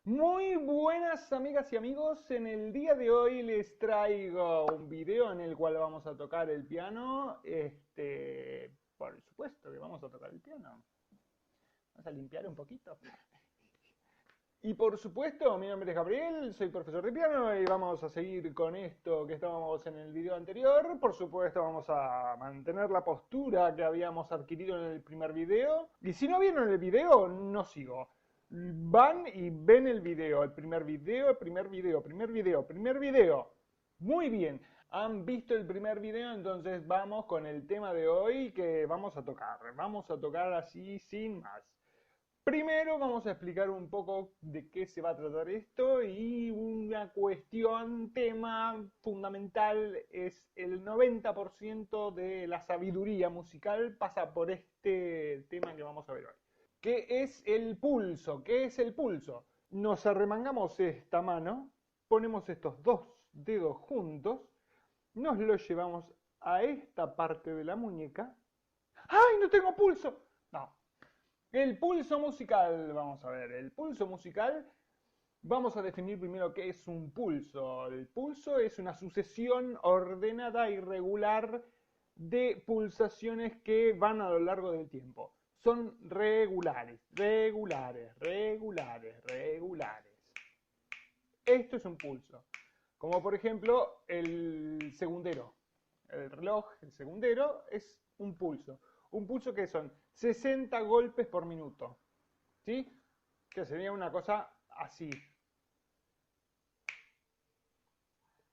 Muy buenas amigas y amigos, en el día de hoy les traigo un video en el cual vamos a tocar el piano. Por supuesto que vamos a tocar el piano. Vamos a limpiar un poquito. Y por supuesto, mi nombre es Gabriel, soy profesor de piano y vamos a seguir con esto que estábamos en el video anterior. Por supuesto, vamos a mantener la postura que habíamos adquirido en el primer video. Y si no vieron el video, no sigo. Van y ven el video, el primer video, el primer video, primer video, primer video. Muy bien, han visto el primer video, entonces vamos con el tema de hoy que vamos a tocar. Vamos a tocar así sin más. Primero vamos a explicar un poco de qué se va a tratar esto y una cuestión, tema fundamental es el 90% de la sabiduría musical pasa por este tema que vamos a ver hoy. ¿Qué es el pulso? ¿Qué es el pulso? Nos arremangamos esta mano, ponemos estos dos dedos juntos, nos los llevamos a esta parte de la muñeca. ¡Ay, no tengo pulso! No, el pulso musical, vamos a ver, el pulso musical, vamos a definir primero qué es un pulso. El pulso es una sucesión ordenada y regular de pulsaciones que van a lo largo del tiempo. Son regulares, regulares, regulares, regulares. Esto es un pulso. Como por ejemplo el segundero. El reloj, el segundero, es un pulso. Un pulso que son 60 golpes por minuto. ¿Sí? Que sería una cosa así.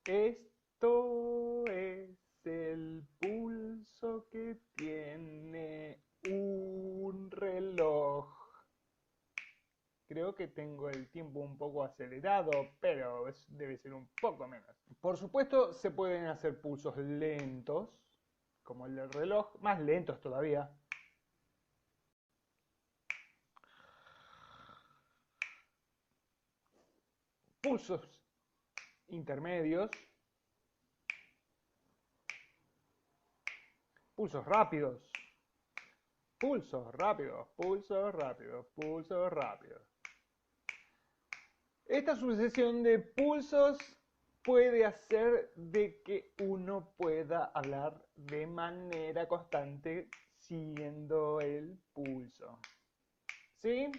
Esto es el pulso que tiene un reloj. Creo que tengo el tiempo un poco acelerado, pero debe ser un poco menos. Por supuesto, se pueden hacer pulsos lentos, como el del reloj, más lentos todavía. Pulsos intermedios, pulsos rápidos, pulsos rápidos, pulsos rápidos, pulsos rápidos. Esta sucesión de pulsos puede hacer de que uno pueda hablar de manera constante siguiendo el pulso. ¿Sí?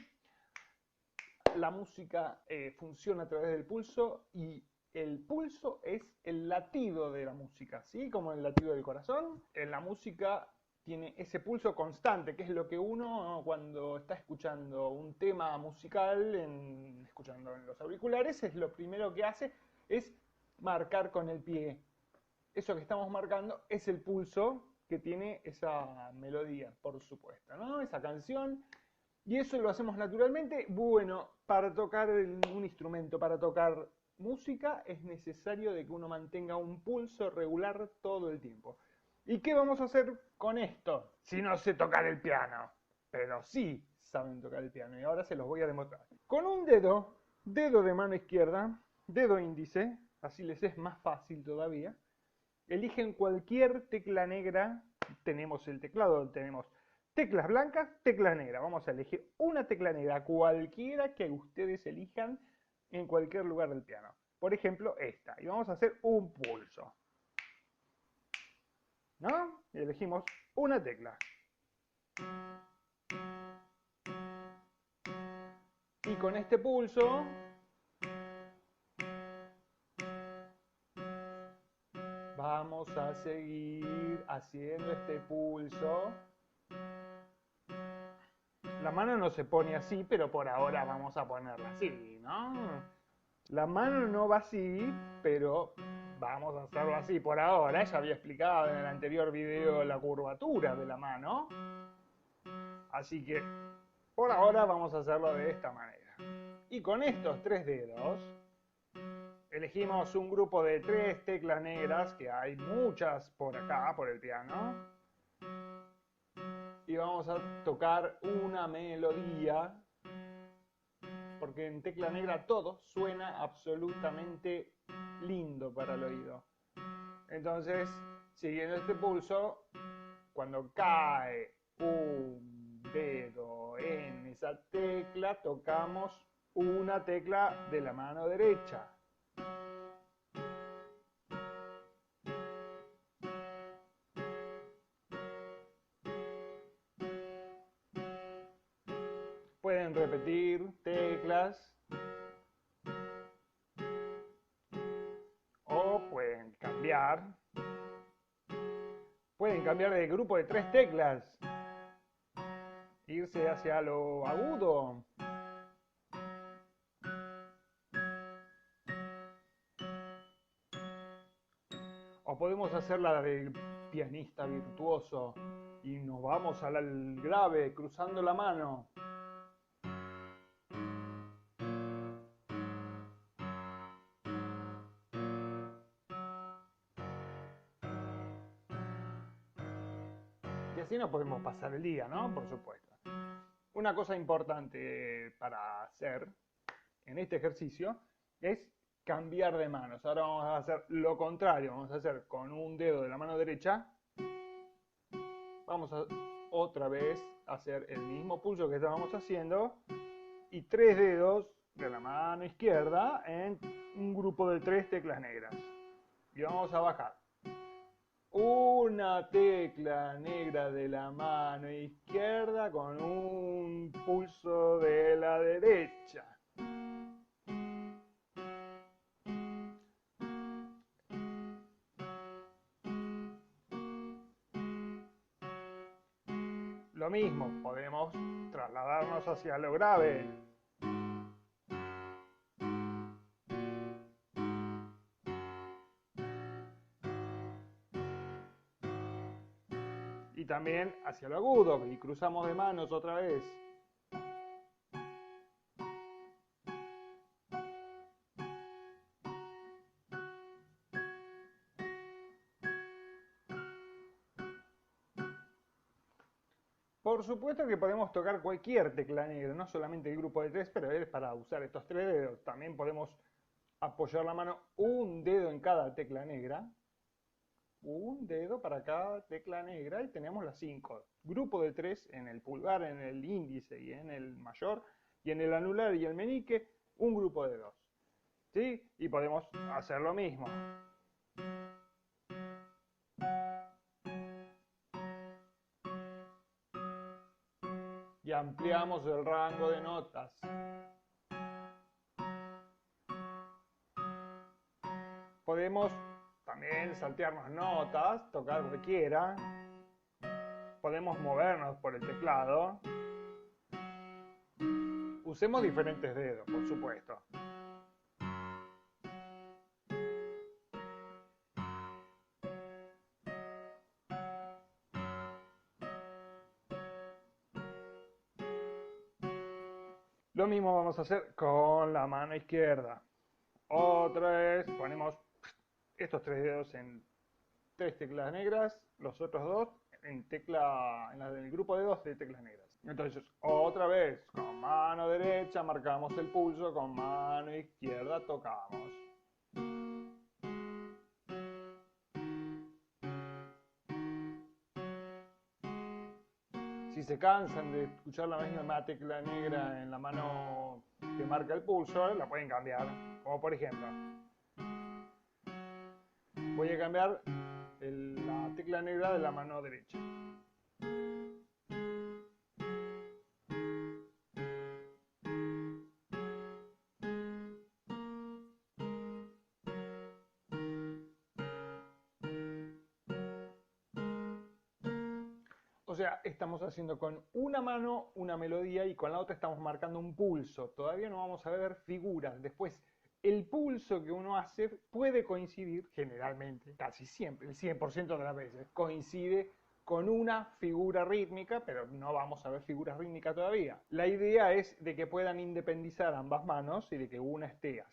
La música funciona a través del pulso y el pulso es el latido de la música, ¿sí? Como el latido del corazón. En la música tiene ese pulso constante, que es lo que uno cuando está escuchando un tema musical, escuchando en los auriculares, es lo primero que hace es marcar con el pie. Eso que estamos marcando es el pulso que tiene esa melodía, por supuesto, ¿no? Esa canción. Y eso lo hacemos naturalmente. Bueno, para tocar un instrumento, para tocar música, es necesario de que uno mantenga un pulso regular todo el tiempo. ¿Y qué vamos a hacer con esto? Si no sé tocar el piano. Pero sí saben tocar el piano y ahora se los voy a demostrar. Con un dedo, dedo de mano izquierda, dedo índice, así les es más fácil todavía, eligen cualquier tecla negra. Tenemos el teclado, tenemos teclas blancas, teclas negras. Vamos a elegir una tecla negra, cualquiera que ustedes elijan en cualquier lugar del piano. Por ejemplo, esta. Y vamos a hacer un pulso. ¿No? Y elegimos una tecla. Y con este pulso vamos a seguir haciendo este pulso. La mano no se pone así, pero por ahora vamos a ponerla así, ¿no? La mano no va así, pero vamos a hacerlo así por ahora. Ya había explicado en el anterior video la curvatura de la mano. Así que por ahora vamos a hacerlo de esta manera. Y con estos tres dedos elegimos un grupo de 3 teclas negras, que hay muchas por acá, por el piano. Y vamos a tocar una melodía, porque en tecla negra todo suena absolutamente lindo para el oído. Entonces, siguiendo este pulso, cuando cae un dedo en esa tecla, tocamos una tecla de la mano derecha. Pueden repetir teclas o pueden cambiar. Pueden cambiar de grupo de 3 teclas. Irse hacia lo agudo. O podemos hacer la del pianista virtuoso y nos vamos al grave cruzando la mano. Y así nos podemos pasar el día, ¿no? Por supuesto. Una cosa importante para hacer en este ejercicio es cambiar de manos. Ahora vamos a hacer lo contrario. Vamos a hacer con un dedo de la mano derecha. Vamos a otra vez hacer el mismo pulso que estábamos haciendo. Y 3 dedos de la mano izquierda en un grupo de 3 teclas negras. Y vamos a bajar. Una tecla negra de la mano izquierda con un pulso de la derecha. Lo mismo, podemos trasladarnos hacia lo grave. Y también hacia lo agudo, y cruzamos de manos otra vez. Por supuesto que podemos tocar cualquier tecla negra, no solamente el grupo de 3, pero es para usar estos 3 dedos. También podemos apoyar la mano un dedo en cada tecla negra. Un dedo para cada tecla negra y tenemos las 5. Grupo de 3 en el pulgar, en el índice y en el mayor, y en el anular y el meñique, un grupo de 2. ¿Sí? Y podemos hacer lo mismo. Y ampliamos el rango de notas. Podemos también saltearnos notas, tocar donde quiera. Podemos movernos por el teclado. Usemos diferentes dedos, por supuesto. Lo mismo vamos a hacer con la mano izquierda. Otra vez ponemos estos 3 dedos en 3 teclas negras, los otros 2 en el grupo de 2 de teclas negras. Entonces, otra vez, con mano derecha marcamos el pulso, con mano izquierda tocamos. Si se cansan de escuchar la misma tecla negra en la mano que marca el pulso, la pueden cambiar. Como por ejemplo, voy a cambiar la tecla negra de la mano derecha. O sea, estamos haciendo con una mano una melodía y con la otra estamos marcando un pulso. Todavía no vamos a ver figuras. Después, el pulso que uno hace puede coincidir, generalmente, casi siempre, el 100% de las veces, coincide con una figura rítmica, pero no vamos a ver figuras rítmicas todavía. La idea es de que puedan independizar ambas manos y de que una esté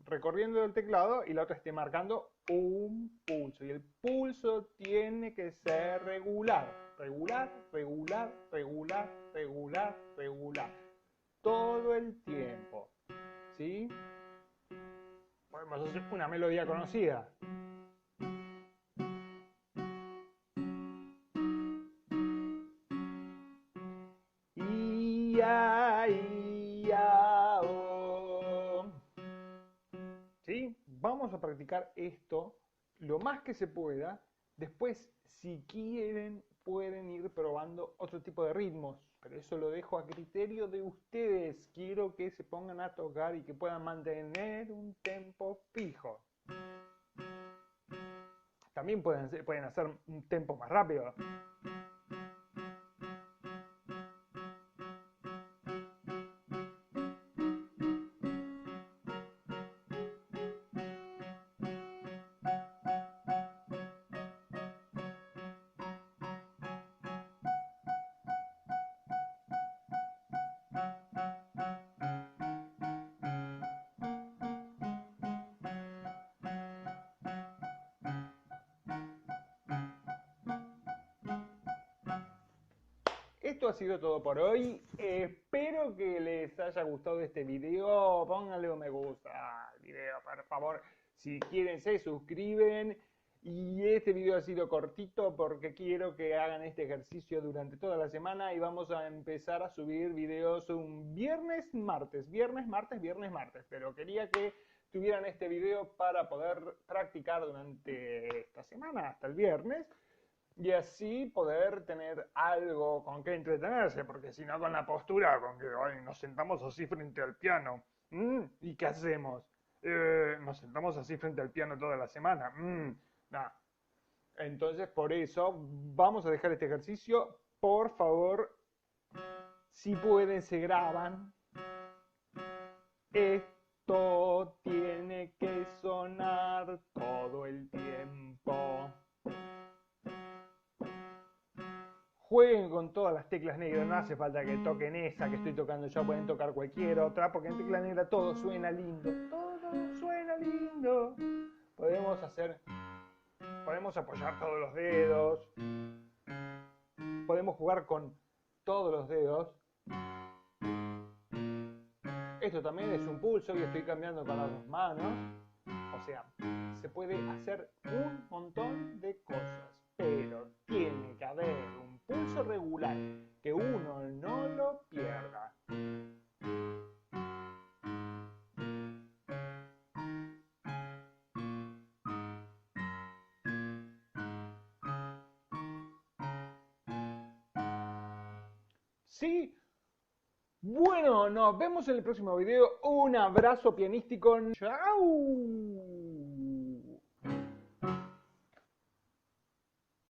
recorriendo el teclado y la otra esté marcando un pulso. Y el pulso tiene que ser regular, regular, regular, regular, regular, regular. Todo el tiempo. ¿Sí? Podemos hacer una melodía conocida. Ia, ia, oh. vamos a practicar esto lo más que se pueda. Después, si quieren, pueden ir probando otro tipo de ritmos, pero eso lo dejo a criterio de ustedes. Quiero que se pongan a tocar y que puedan mantener un tempo fijo. También pueden hacer un tempo más rápido. Esto ha sido todo por hoy. Espero que les haya gustado este video. Pónganle un me gusta al video, por favor. Si quieren, se suscriben. Y este video ha sido cortito porque quiero que hagan este ejercicio durante toda la semana. Y vamos a empezar a subir videos un viernes, martes. Viernes, martes, viernes, martes. Pero quería que tuvieran este video para poder practicar durante esta semana, hasta el viernes. Y así poder tener algo con que entretenerse, porque si no con la postura, con que ay, nos sentamos así frente al piano. ¿Y qué hacemos? Nos sentamos así frente al piano toda la semana. Nah. Entonces por eso vamos a dejar este ejercicio. Por favor, si pueden, se graban. Esto tiene que sonar todo el tiempo. Jueguen con todas las teclas negras, no hace falta que toquen esa que estoy tocando yo, pueden tocar cualquier otra, porque en tecla negra todo suena lindo, todo suena lindo. Podemos apoyar todos los dedos, podemos jugar con todos los dedos. Esto también es un pulso y estoy cambiando con las dos manos, o sea, se puede hacer un montón de cosas, pero tiene que haber un pulso regular, que uno no lo pierda. ¿Sí? Bueno, nos vemos en el próximo video. Un abrazo pianístico. ¡Chao!